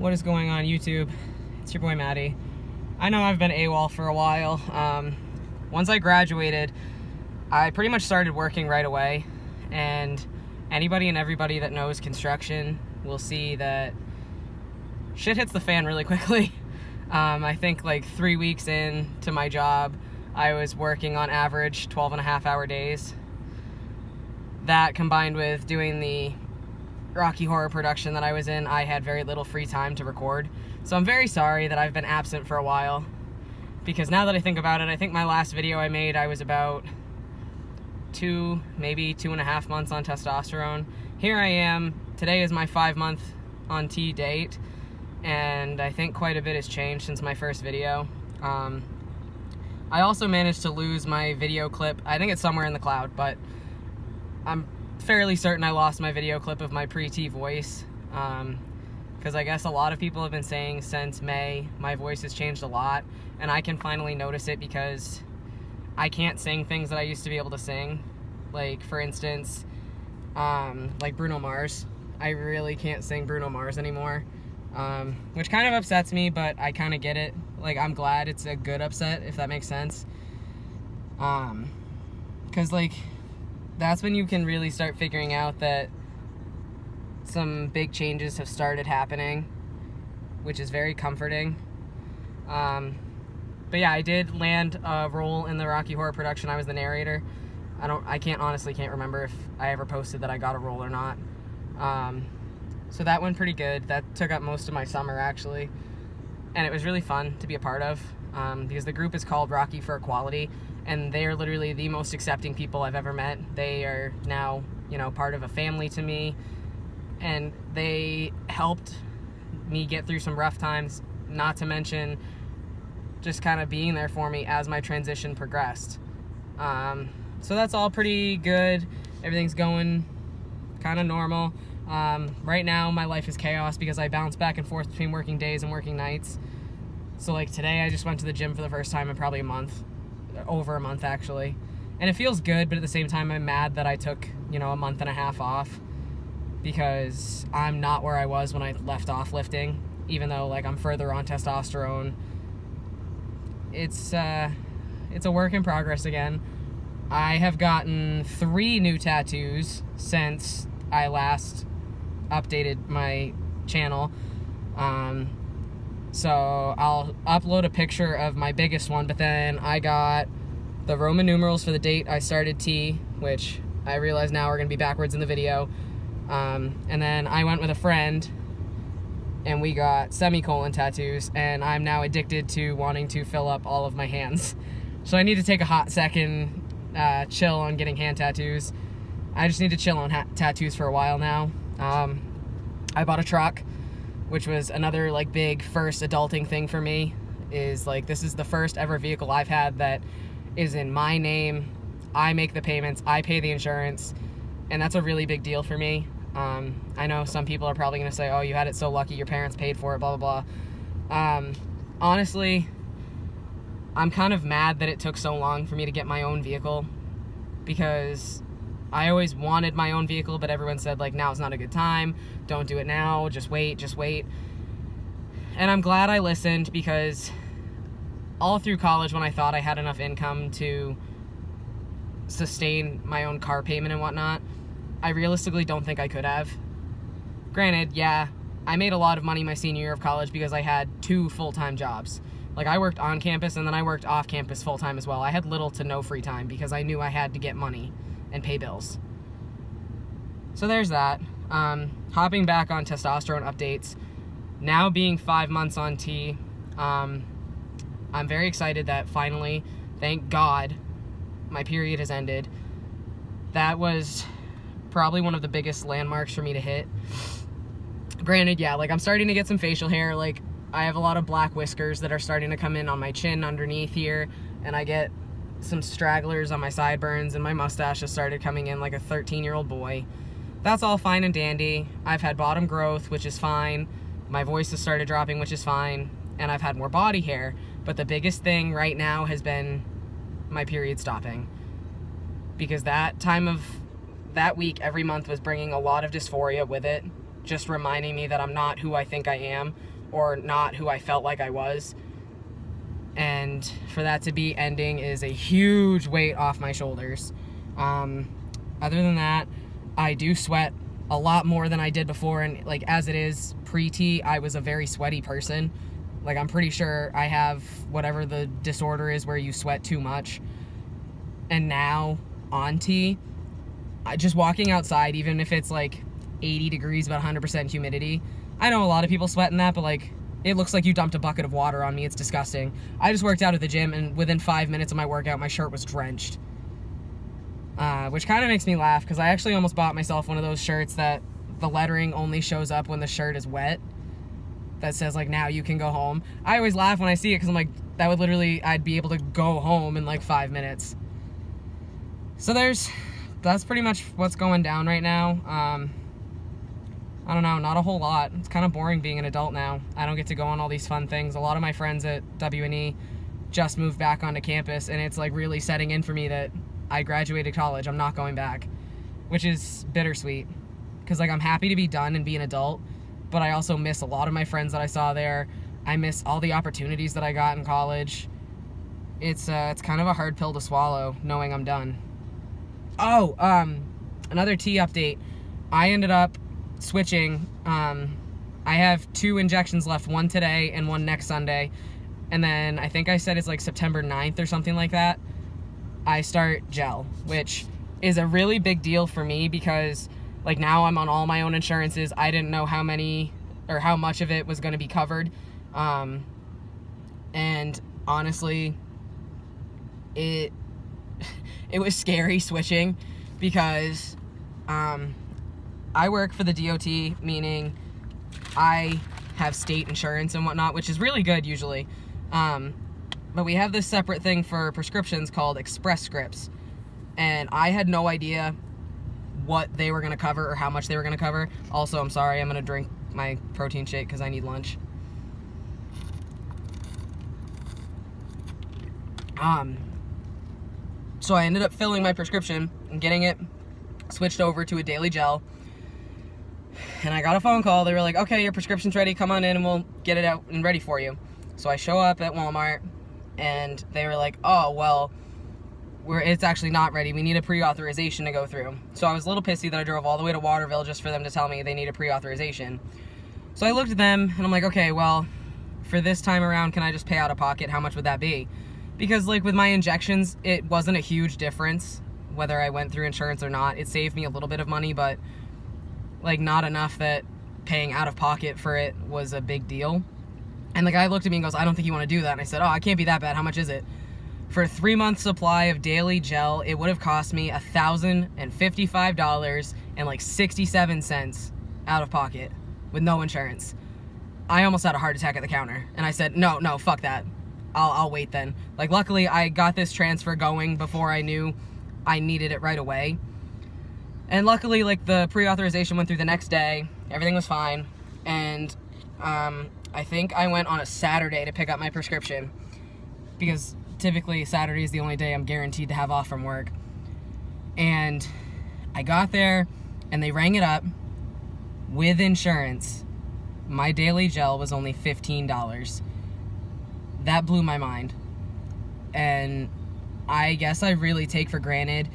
What is going on, YouTube? It's your boy Maddie. I know I've been AWOL for a while. Once I graduated, I pretty much started working right away, and anybody and everybody that knows construction will see that shit hits the fan really quickly. I think like 3 weeks into my job, I was working on average 12.5-hour days. That combined with doing the Rocky Horror production that I was in, I had very little free time to record. So I'm very sorry that I've been absent for a while, because now that I think about it, I think my last video I made, I was about 2, maybe 2.5 months on testosterone. Here I am. Today is my 5-month on T date, and I think quite a bit has changed since my first video. I also managed to lose my video clip. I think it's somewhere in the cloud, but I'm fairly certain I lost my video clip of my pre-T voice, because I guess a lot of people have been saying since May my voice has changed a lot, and I can finally notice it because I can't sing things that I used to be able to sing. Like, for instance, like Bruno Mars. I really can't sing Bruno Mars anymore, which kind of upsets me, but I kind of get it. Like, I'm glad it's a good upset, if that makes sense. Because, like, that's when you can really start figuring out that some big changes have started happening, which is very comforting. But yeah, I did land a role in the Rocky Horror production. I was the narrator. I honestly can't remember if I ever posted that I got a role or not. So that went pretty good. That took up most of my summer, actually. And it was really fun to be a part of, because the group is called Rocky for Equality, and they are literally the most accepting people I've ever met. They are now, part of a family to me, and they helped me get through some rough times, not to mention just kind of being there for me as my transition progressed. So that's all pretty good. Everything's going kind of normal. Right now my life is chaos because I bounce back and forth between working days and working nights. So like today I just went to the gym for the first time in probably a month. Over a month, actually. And it feels good, but at the same time I'm mad that I took, a 1.5 months off, because I'm not where I was when I left off lifting, even though like I'm further on testosterone. It's a work in progress again. I have gotten 3 new tattoos since I last updated my channel. So I'll upload a picture of my biggest one, but then I got the Roman numerals for the date I started T, which I realize now are going to be backwards in the video. And then I went with a friend, and we got semicolon tattoos, and I'm now addicted to wanting to fill up all of my hands. So I need to take a hot second, chill on getting hand tattoos. I just need to chill on tattoos for a while now. I bought a truck, which was another like big first adulting thing for me. Is like, this is the first ever vehicle I've had that is in my name. I make the payments, I pay the insurance, and that's a really big deal for me. I know some people are probably gonna say, oh, you had it so lucky your parents paid for it, blah blah blah. Honestly, I'm kind of mad that it took so long for me to get my own vehicle, because I always wanted my own vehicle, but everyone said, like, now's not a good time. Don't do it now. Just wait, just wait. And I'm glad I listened, because all through college, when I thought I had enough income to sustain my own car payment and whatnot, I realistically don't think I could have. Granted, yeah, I made a lot of money my senior year of college because I had 2 full-time jobs. Like, I worked on campus, and then I worked off campus full-time as well. I had little to no free time because I knew I had to get money and pay bills. So there's that. Hopping back on testosterone updates, now being 5 months on T, I'm very excited that finally, thank God, my period has ended. That was probably one of the biggest landmarks for me to hit. Granted, yeah, like, I'm starting to get some facial hair. Like, I have a lot of black whiskers that are starting to come in on my chin underneath here, and I get some stragglers on my sideburns, and my mustache has started coming in like a 13-year-old boy. That's all fine and dandy. I've had bottom growth, which is fine. My voice has started dropping, which is fine. And I've had more body hair. But the biggest thing right now has been my period stopping. Because that week every month was bringing a lot of dysphoria with it. Just reminding me that I'm not who I think I am. or not who I felt like I was. And for that to be ending is a huge weight off my shoulders. Other than that, I do sweat a lot more than I did before, and like as it is pre-T, I was a very sweaty person. Like I'm pretty sure I have whatever the disorder is where you sweat too much. And now on T, just walking outside, even if it's like 80 degrees but 100% humidity, I know a lot of people sweat in that, but like it looks like you dumped a bucket of water on me. It's disgusting. I just worked out at the gym, and within 5 minutes of my workout, my shirt was drenched. Which kind of makes me laugh, because I actually almost bought myself one of those shirts that the lettering only shows up when the shirt is wet. That says, like, now you can go home. I always laugh when I see it, because I'm like, that would literally, I'd be able to go home in like 5 minutes. So that's pretty much what's going down right now. I don't know, not a whole lot. It's kind of boring being an adult now. I don't get to go on all these fun things. A lot of my friends at WNE just moved back onto campus, and it's like really setting in for me that I graduated college. I'm not going back, which is bittersweet, because like I'm happy to be done and be an adult, but I also miss a lot of my friends that I saw there. I miss all the opportunities that I got in college. It's kind of a hard pill to swallow knowing I'm done. Oh, another T update. I ended up switching. I have 2 injections left, one today and one next Sunday, and then I think I said it's like September 9th or something like that, I start gel, which is a really big deal for me, because like now I'm on all my own insurances. I didn't know how many or how much of it was going to be covered, and honestly it was scary switching, because I work for the DOT, meaning I have state insurance and whatnot, which is really good usually. But we have this separate thing for prescriptions called Express Scripts. And I had no idea what they were going to cover or how much they were going to cover. Also, I'm sorry, I'm going to drink my protein shake because I need lunch. So I ended up filling my prescription and getting it switched over to a daily gel. And I got a phone call. They were like, okay, your prescription's ready. Come on in and we'll get it out and ready for you. So I show up at Walmart and they were like, oh, well, it's actually not ready. We need a pre-authorization to go through. So I was a little pissy that I drove all the way to Waterville just for them to tell me they need a pre-authorization. So I looked at them and I'm like, okay, well, for this time around, can I just pay out of pocket? How much would that be? Because like with my injections, it wasn't a huge difference whether I went through insurance or not. It saved me a little bit of money, but like not enough that paying out of pocket for it was a big deal. And the guy looked at me and goes, I don't think you want to do that. And I said, oh, it can't be that bad. How much is it? For a 3-month supply of daily gel, it would have cost me $1,055 and like 67 cents out of pocket with no insurance. I almost had a heart attack at the counter. And I said, no, fuck that. I'll wait then. Like, luckily, I got this transfer going before I knew I needed it right away. And luckily, like, the pre-authorization went through the next day. Everything was fine. And I think I went on a Saturday to pick up my prescription, because typically Saturday is the only day I'm guaranteed to have off from work. And I got there and they rang it up with insurance. My daily gel was only $15. That blew my mind. And I guess I really take for granted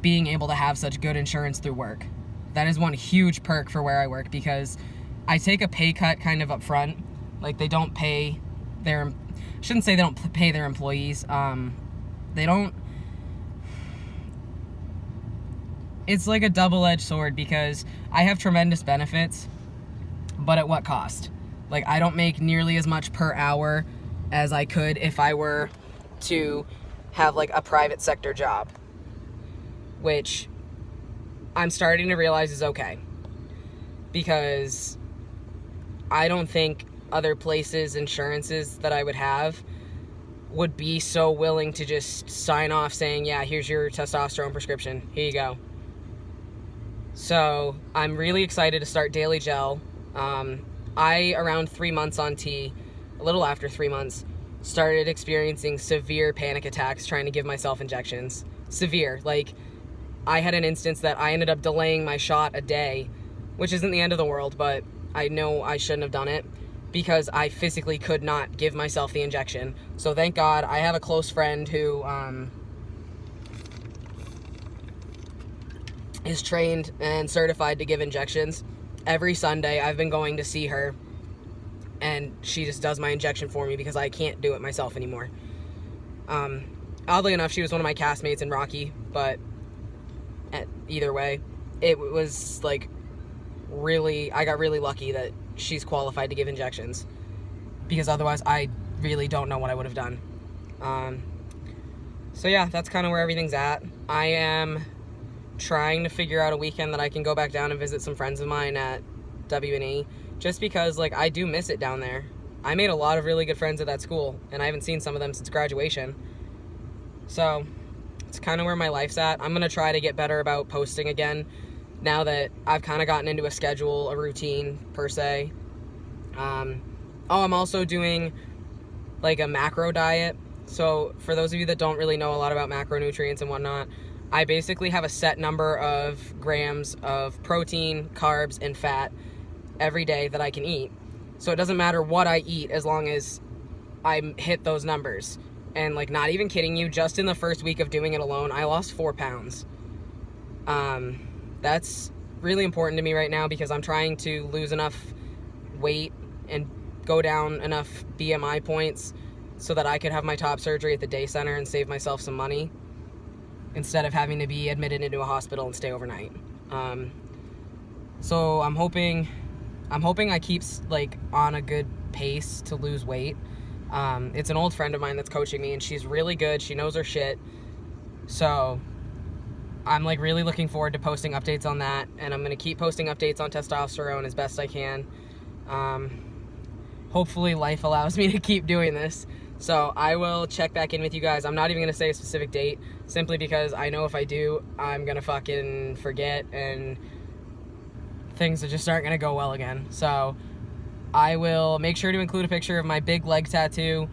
being able to have such good insurance through work. That is one huge perk for where I work, because I take a pay cut kind of up front. Like, they don't pay their, I shouldn't say they don't pay their employees. They don't, it's like a double-edged sword, because I have tremendous benefits, but at what cost? Like, I don't make nearly as much per hour as I could if I were to have like a private sector job, which I'm starting to realize is okay, because I don't think other places' insurances that I would have would be so willing to just sign off saying, yeah, here's your testosterone prescription, here you go. So I'm really excited to start daily gel. I, around 3 months on T, a little after 3 months, started experiencing severe panic attacks trying to give myself injections. Severe. Like, I had an instance that I ended up delaying my shot a day, which isn't the end of the world, but I know I shouldn't have done it. because I physically could not give myself the injection. So thank God I have a close friend who is trained and certified to give injections. Every Sunday I've been going to see her, and she just does my injection for me because I can't do it myself anymore. Oddly enough, she was one of my castmates in Rocky, but either way, it was like I got really lucky that she's qualified to give injections, because otherwise I really don't know what I would have done. So yeah, that's kind of where everything's at. I am trying to figure out a weekend that I can go back down and visit some friends of mine at W&E, just because like I do miss it down there. I made a lot of really good friends at that school, and I haven't seen some of them since graduation. So it's kind of where my life's at. I'm gonna try to get better about posting again now that I've kind of gotten into a schedule, a routine per se. I'm also doing like a macro diet. So for those of you that don't really know a lot about macronutrients and whatnot, I basically have a set number of grams of protein, carbs, and fat every day that I can eat. So it doesn't matter what I eat as long as I hit those numbers. And like, not even kidding you, just in the first week of doing it alone, I lost 4 pounds. That's really important to me right now because I'm trying to lose enough weight and go down enough BMI points so that I could have my top surgery at the day center and save myself some money, instead of having to be admitted into a hospital and stay overnight. So I'm hoping I keep like on a good pace to lose weight. It's an old friend of mine that's coaching me, and she's really good. She knows her shit. So I'm like really looking forward to posting updates on that, and I'm gonna keep posting updates on testosterone as best I can. Hopefully life allows me to keep doing this. So I will check back in with you guys. I'm not even gonna say a specific date, simply because I know if I do, I'm gonna fucking forget, and things just aren't gonna go well again. So I will make sure to include a picture of my big leg tattoo,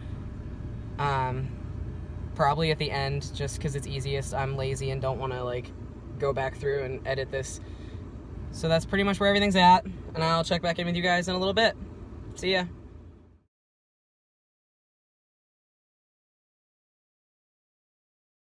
probably at the end, just because it's easiest. I'm lazy and don't want to like go back through and edit this. So that's pretty much where everything's at, and I'll check back in with you guys in a little bit. See ya.